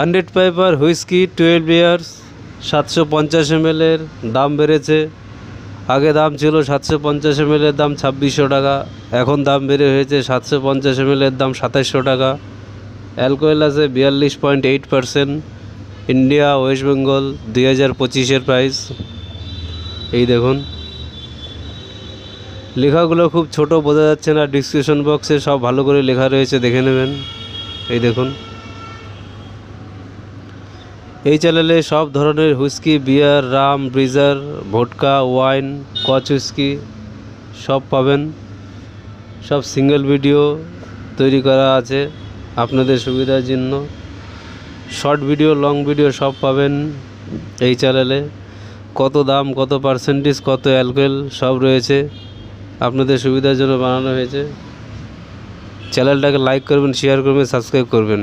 100 piper whisky 12 years 750 ml এর দাম বেড়েছে। আগে দাম ছিল 750 ml এর দাম 2600 টাকা, এখন দাম বেড়ে হয়েছে 750 ml এর দাম 2700 টাকা। অ্যালকোহল আছে 42.8%। ইন্ডিয়া, ওয়েস্ট বেঙ্গল, 2025-এর প্রাইস। এই দেখুন, লেখাগুলো খুব ছোট, বোঝা যাচ্ছে না। ডিসক্রিপশন বক্সে সব ভালো করে লেখা রয়েছে, দেখে নেবেন। এই দেখুন, এই চ্যানেলে সব ধরনের হুইস্কি, বিয়ার, রাম, ব্রিজার, ভোডকা, ওয়াইন, কচ হুইস্কি সব পাবেন। সব সিঙ্গেল ভিডিও তৈরি করা আছে আপনাদের সুবিধার জন্য। শর্ট ভিডিও, লং ভিডিও সব পাবেন এই চ্যানেলে। কত দাম, কত পার্সেন্টেজ, কত অ্যালকোহল সব রয়েছে, আপনাদের সুবিধার জন্য বানানো হয়েছে। চ্যানেলটাকে লাইক করবেন, শেয়ার করবেন, সাবস্ক্রাইব করবেন।